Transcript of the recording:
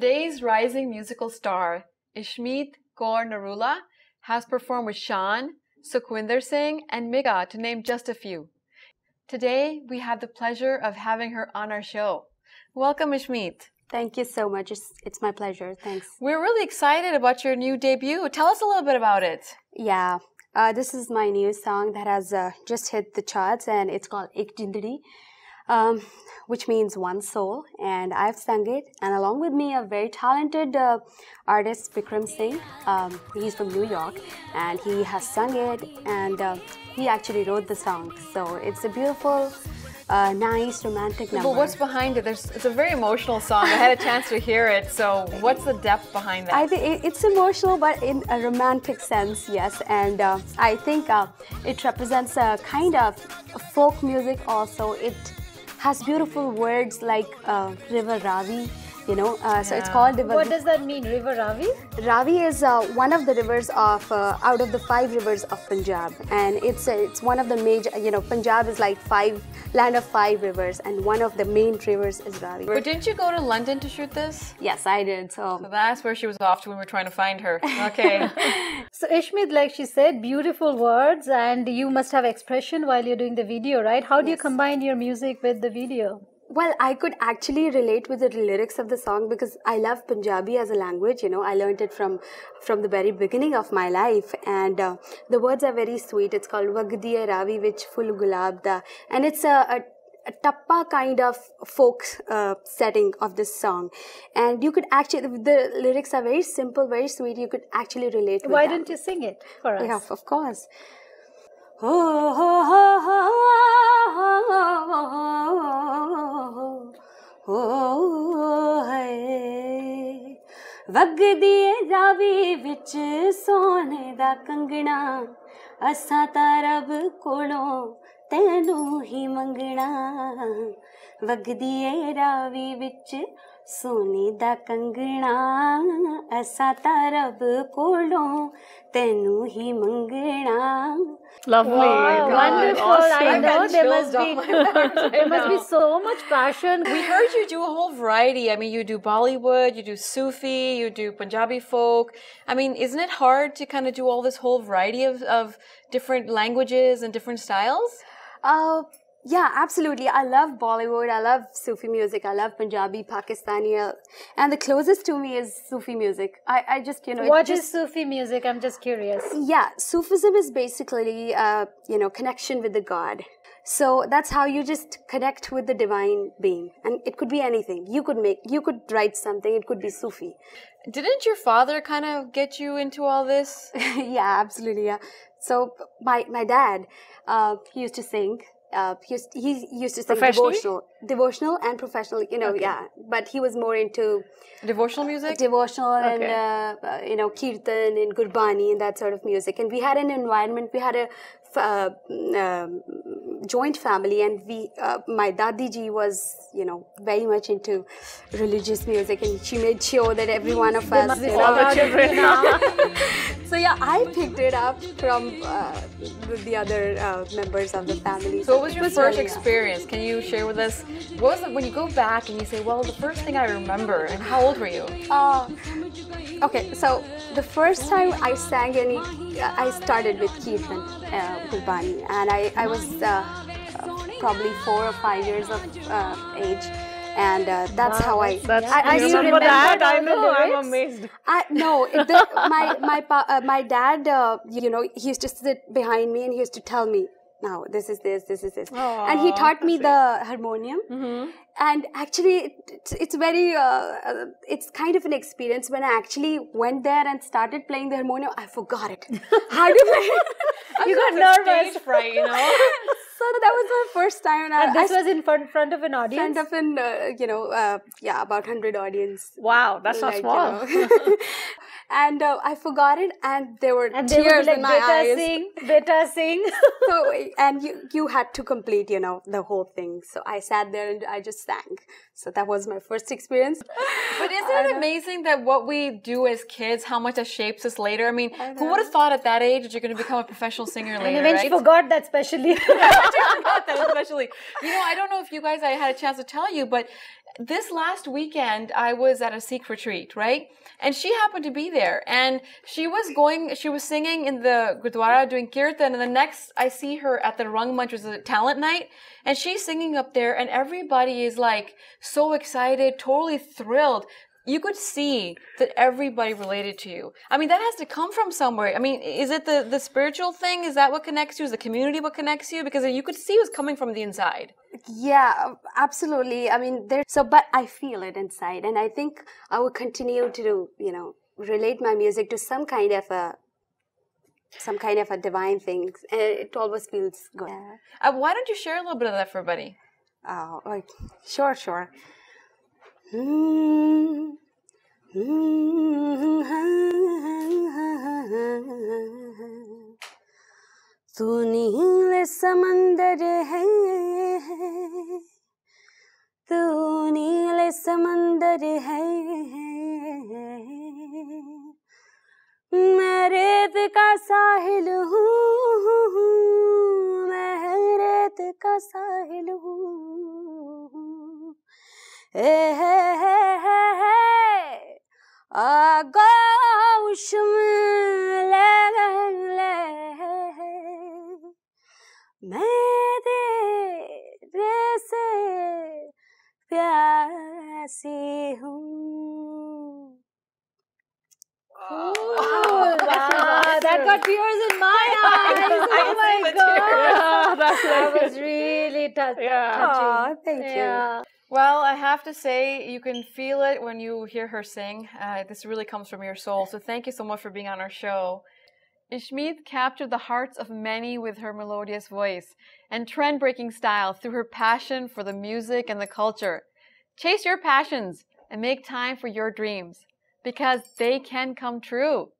Today's rising musical star, Ishmeet Narula, has performed with Shan, Sukhwinder Singh, and Miga, to name just a few. Today, we have the pleasure of having her on our show. Welcome, Ishmeet. Thank you so much. It's my pleasure. Thanks. We're really excited about your new debut. Tell us a little bit about it. Yeah, this is my new song that has just hit the charts, and it's called Ik Jindree, which means one soul, and I've sung it, and along with me a very talented artist, Bikram Singh. He's from New York, and he has sung it, and he actually wrote the song. So it's a beautiful, nice, romantic number. But what's behind it? It's a very emotional song. I had a chance to hear it, so what's the depth behind that? I think it's emotional, but in a romantic sense, yes. And I think it represents a kind of folk music also. It has beautiful words like River Ravi, you know, so it's called River. What does that mean, River Ravi? Ravi is one of the rivers of out of the 5 rivers of Punjab, and it's one of the major. You know, Punjab is like land of 5 rivers, and one of the main rivers is Ravi. But didn't you go to London to shoot this? Yes, I did. So that's where she was off to when we were trying to find her. Okay. So Ishmeet, like she said, beautiful words, and you must have expression while you're doing the video, right? How do you combine your music with the video? Well, I could actually relate with the lyrics of the song because I love Punjabi as a language. You know, I learned it from the very beginning of my life, and the words are very sweet. It's called Vagdiye Ravi, which full gulab da, and it's a tappa kind of folk setting of this song, and you could actually, the lyrics are very simple, very sweet. You could actually relate with Why them. don't you sing it for us? Yeah, of course. ਵਗਦੀ ਰਾਵੀ ਵਿੱਚ ਸੋਨੇ ਦਾ ਕੰਗਣਾ ਅਸਾਂ ਤਾਂ ਰੱਬ ਕੋਲੋਂ ਤੈਨੂੰ ਹੀ ਮੰਗਣਾ ਵਗਦੀ ਰਾਵੀ ਵਿੱਚ ਸੋਨੇ ਦਾ ਕੰਗਣਾ ਅਸਾਂ ਤਾਂ ਰੱਬ ਕੋਲੋਂ ਤੈਨੂੰ ਹੀ ਮੰਗਣਾ. Lovely. Wow, wonderful. Awesome. I know there must be so much passion. We heard you do a whole variety. I mean, you do Bollywood, you do Sufi, you do Punjabi folk. I mean, isn't it hard to kind of do all this whole variety of different languages and different styles? Yeah, absolutely. I love Bollywood. I love Sufi music. I love Punjabi, Pakistani. And the closest to me is Sufi music. I just, you know... What is Sufi music? I'm just curious. Yeah, Sufism is basically, you know, connection with the God. So that's how you just connect with the divine being. And it could be anything. You could write something. It could be Sufi. Didn't your father kind of get you into all this? Yeah, absolutely, yeah. So my dad, he used to sing. He used to sing devotional and professional, you know, yeah. But he was more into devotional music, and you know, kirtan and gurbani and that sort of music. And we had an environment. We had a joint family, and my dadi ji was, you know, very much into religious music, and she made sure that every one of us, you know, so yeah, I picked it up from the other members of the family. So what was your first experience? Can you share with us? What was it when you go back and you say, well, the first thing I remember, and how old were you? Okay, so the first time I sang I started with Kirtan, Gurbani, and I was probably 4 or 5 years of age. And that's how I still remember that. I know. I'm amazed. My dad, you know, he used to sit behind me and he used to tell me, now this is this, this is this. Aww, and he taught me the harmonium. Mm-hmm. And actually, it's very, it's kind of an experience. When I actually went there and started playing the harmonium, I forgot it. How to play it? You got nervous. Stage fright, you know? So that was my first time. And this was in front of an audience? In front of you know, about 100 audience. Wow, that's not small. You know. And I forgot it, and there were tears in my eyes. Beta sing. So, and you had to complete, you know, the whole thing. So I sat there and I just sang. So that was my first experience. But isn't it amazing that what we do as kids, how much that shapes us later? I mean, who would have thought at that age that you're going to become a professional singer later, and then right? she forgot that especially. I forgot that especially. You know, I don't know if you guys, I had a chance to tell you, but this last weekend, I was at a Sikh retreat, right? And she happened to be there. And she was singing in the Gurdwara doing kirtan. And the next, I see her at the Rangmanch, which is a talent night. And she's singing up there. And everybody is like so excited, totally thrilled. You could see that everybody related to you. I mean, that has to come from somewhere. I mean, is it the spiritual thing? Is that what connects you? Is the community what connects you? Because you could see it was coming from the inside. Yeah, absolutely. I mean, but I feel it inside, and I think I will continue to, relate my music to some kind of a divine thing. And it always feels good. Why don't you share a little bit of that for everybody? Oh, sure. तू नील समंदर है, तू नील समंदर है, मैं रेत का साहिल हूँ, मैं रेत का साहिल हूँ, आगोश में ले मैं तेरे से प्यासी हूँ. Wow, that got tears in my eyes. Oh my God. That was really touching. Oh, thank you. Well, I have to say, you can feel it when you hear her sing. This really comes from your soul. So thank you so much for being on our show. Ishmeet captured the hearts of many with her melodious voice and trend-breaking style through her passion for the music and the culture. Chase your passions and make time for your dreams, because they can come true.